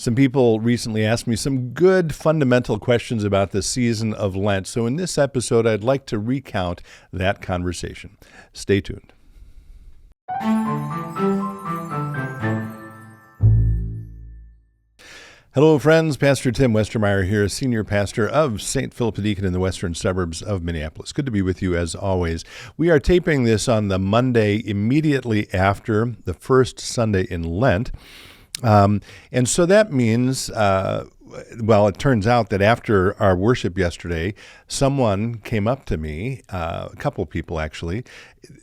Some people recently asked me some good fundamental questions about the season of Lent. So in this episode, I'd like to recount that conversation. Stay tuned. Hello, friends. Pastor Tim Westermeyer here, senior pastor of St. Philip the Deacon in the western suburbs of Minneapolis. Good to be with you as always. We are taping this on the Monday immediately after the first Sunday in Lent. And so that means, it turns out that after our worship yesterday, someone came up to me, a couple of people actually.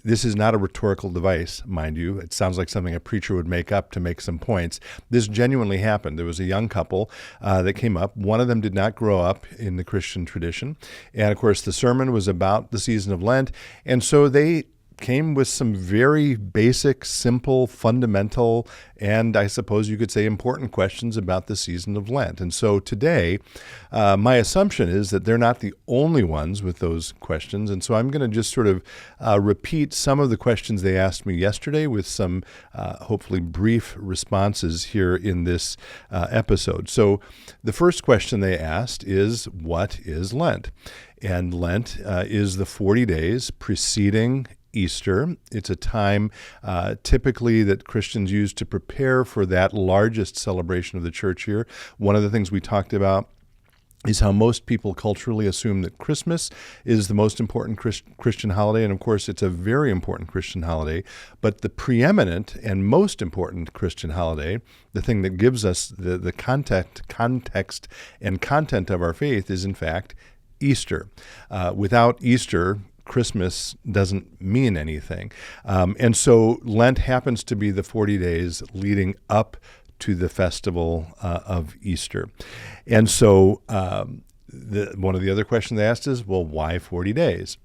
This is not a rhetorical device, mind you. It sounds like something a preacher would make up to make some points. This genuinely happened. There was a young couple that came up. One of them did not grow up in the Christian tradition. And of course, the sermon was about the season of Lent. And so they came with some very basic, simple, fundamental, and I suppose you could say important questions about the season of Lent. And so today, my assumption is that they're not the only ones with those questions. And so I'm going to just sort of repeat some of the questions they asked me yesterday with some hopefully brief responses here in this episode. So the first question they asked is, what is Lent? And Lent is the 40 days preceding Easter. It's a time typically that Christians use to prepare for that largest celebration of the church year. One of the things we talked about is how most people culturally assume that Christmas is the most important Christian holiday, and of course it's a very important Christian holiday, but the preeminent and most important Christian holiday, the thing that gives us the context and content of our faith is in fact Easter. Without Easter, Christmas doesn't mean anything. And so Lent happens to be the 40 days leading up to the festival of Easter. And so one of the other questions they asked is, well, why 40 days?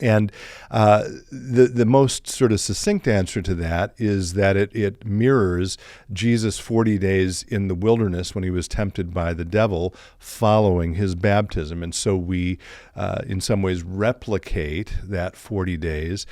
And the most sort of succinct answer to that is that it mirrors Jesus' 40 days in the wilderness when he was tempted by the devil following his baptism. And so we, in some ways, replicate that 40 days.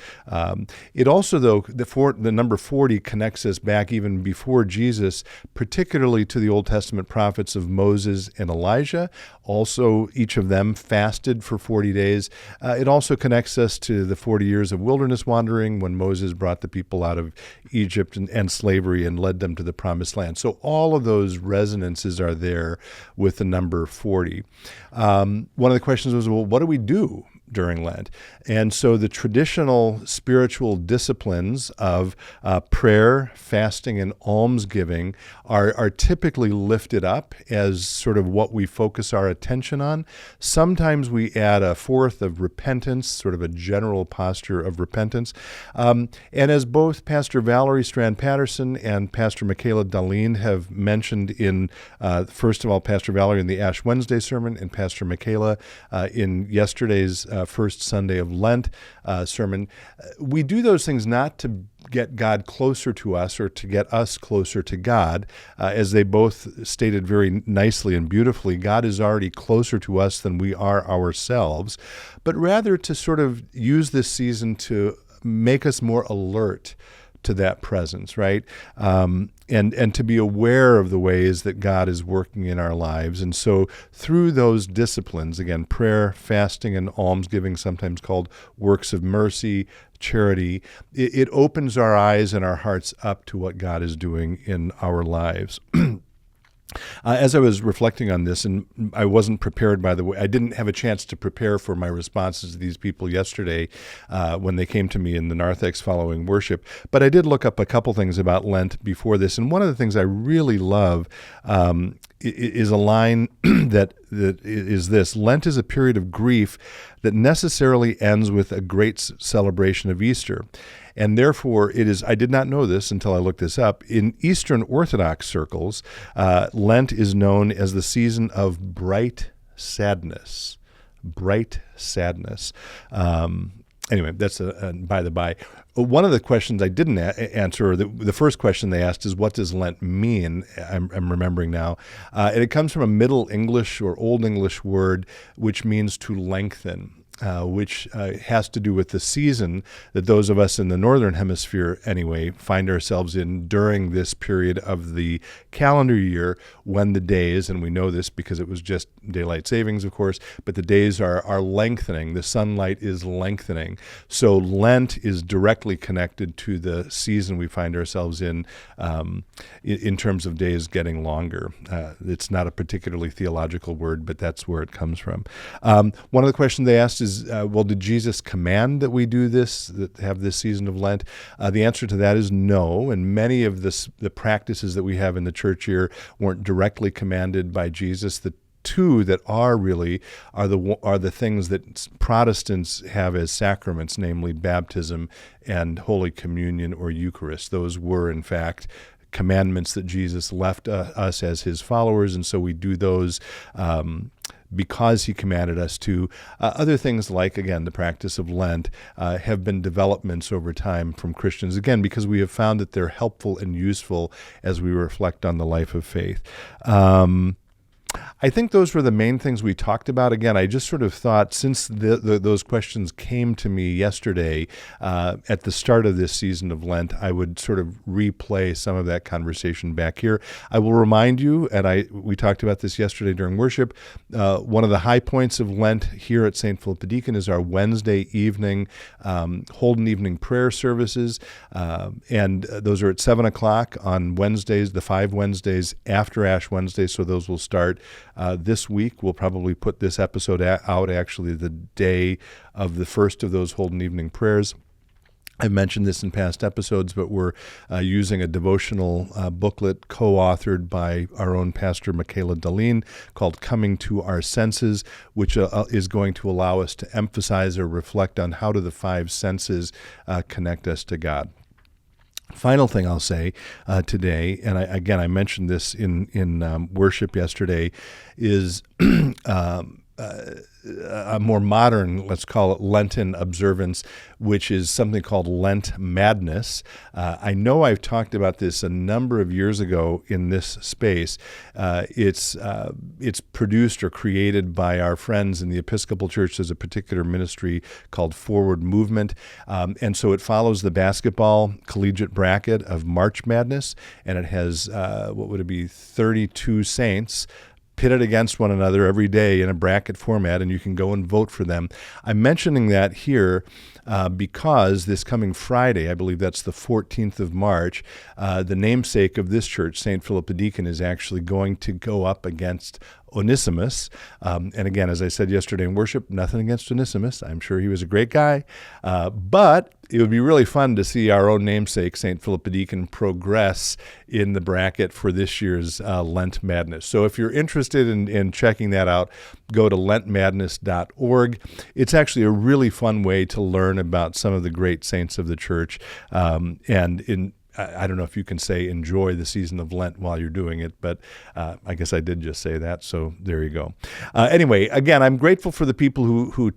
It also, though, the number 40 connects us back even before Jesus, particularly to the Old Testament prophets of Moses and Elijah. Also, each of them fasted for 40 days. It also connects us to the 40 years of wilderness wandering when Moses brought the people out of Egypt and slavery and led them to the promised land. So all of those resonances are there with the number 40. One of the questions was, well, what do we do during Lent? And so the traditional spiritual disciplines of prayer, fasting, and almsgiving are typically lifted up as sort of what we focus our attention on. Sometimes we add a fourth of repentance, sort of a general posture of repentance. And as both Pastor Valerie Strand-Patterson and Pastor Michaela Darlene have mentioned in, first of all, Pastor Valerie in the Ash Wednesday sermon and Pastor Michaela in yesterday's first Sunday of Lent sermon, we do those things not to get God closer to us or to get us closer to God. As they both stated very nicely and beautifully, God is already closer to us than we are ourselves, but rather to sort of use this season to make us more alert to that presence, right? And to be aware of the ways that God is working in our lives. And so through those disciplines, again, prayer, fasting, and almsgiving, sometimes called works of mercy, charity, it opens our eyes and our hearts up to what God is doing in our lives. As I was reflecting on this, and I wasn't prepared, by the way, I didn't have a chance to prepare for my responses to these people yesterday when they came to me in the narthex following worship, but I did look up a couple things about Lent before this, and one of the things I really love is a line that is this: Lent is a period of grief that necessarily ends with a great celebration of Easter. And therefore, it is, I did not know this until I looked this up, in Eastern Orthodox circles, Lent is known as the season of bright sadness. Bright sadness. Anyway, that's by the by. One of the questions I didn't answer, the first question they asked is, what does Lent mean? I'm remembering now. And it comes from a Middle English or Old English word, which means to lengthen. which has to do with the season that those of us in the northern hemisphere, anyway, find ourselves in during this period of the calendar year when the days, and we know this because it was just daylight savings, of course, but the days are lengthening. The sunlight is lengthening. So Lent is directly connected to the season we find ourselves in terms of days getting longer. It's not a particularly theological word, but that's where it comes from. One of the questions they asked is, well, did Jesus command that we do this, that have this season of Lent? The answer to that is no, and many of the practices that we have in the church here weren't directly commanded by Jesus. The two that are really are the things that Protestants have as sacraments, namely baptism and Holy Communion or Eucharist. Those were, in fact, commandments that Jesus left us as his followers, and so we do those because he commanded us to. Other things like, again, the practice of Lent have been developments over time from Christians, again, because we have found that they're helpful and useful as we reflect on the life of faith. I think those were the main things we talked about. Again, I just sort of thought, since those questions came to me yesterday at the start of this season of Lent, I would sort of replay some of that conversation back here. I will remind you, and we talked about this yesterday during worship, one of the high points of Lent here at St. Philip the Deacon is our Wednesday evening Holden evening prayer services, and those are at 7 o'clock on Wednesdays, the 5 Wednesdays after Ash Wednesday, so those will start this week. We'll probably put this episode out actually the day of the first of those Holden evening prayers. I've mentioned this in past episodes, but we're using a devotional booklet co-authored by our own pastor, Michaela Daleen, called Coming to Our Senses, which is going to allow us to emphasize or reflect on how do the 5 senses connect us to God. Final thing I'll say today, and I mentioned this in worship yesterday, is a more modern, let's call it Lenten observance, which is something called Lent Madness. I know I've talked about this a number of years ago in this space. It's produced or created by our friends in the Episcopal Church. There's a particular ministry called Forward Movement, and so it follows the basketball collegiate bracket of March Madness, and it has, 32 saints pitted against one another every day in a bracket format, and you can go and vote for them. I'm mentioning that here because this coming Friday, I believe that's the 14th of March, the namesake of this church, St. Philip the Deacon, is actually going to go up against Onesimus. And again, as I said yesterday in worship, nothing against Onesimus. I'm sure he was a great guy. But it would be really fun to see our own namesake, St. Philip the Deacon, progress in the bracket for this year's Lent Madness. So if you're interested in checking that out, go to lentmadness.org. It's actually a really fun way to learn about some of the great saints of the church. I don't know if you can say enjoy the season of Lent while you're doing it, but I guess I did just say that, so there you go. Anyway, again, I'm grateful for the people who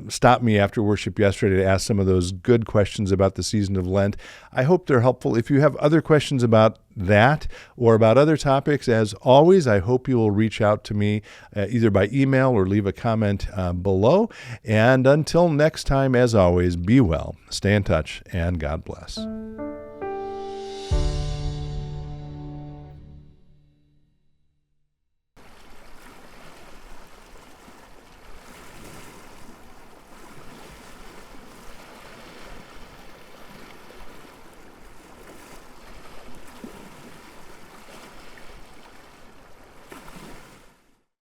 stopped me after worship yesterday to ask some of those good questions about the season of Lent. I hope they're helpful. If you have other questions about that or about other topics, as always, I hope you will reach out to me either by email or leave a comment below. And until next time, as always, be well, stay in touch, and God bless.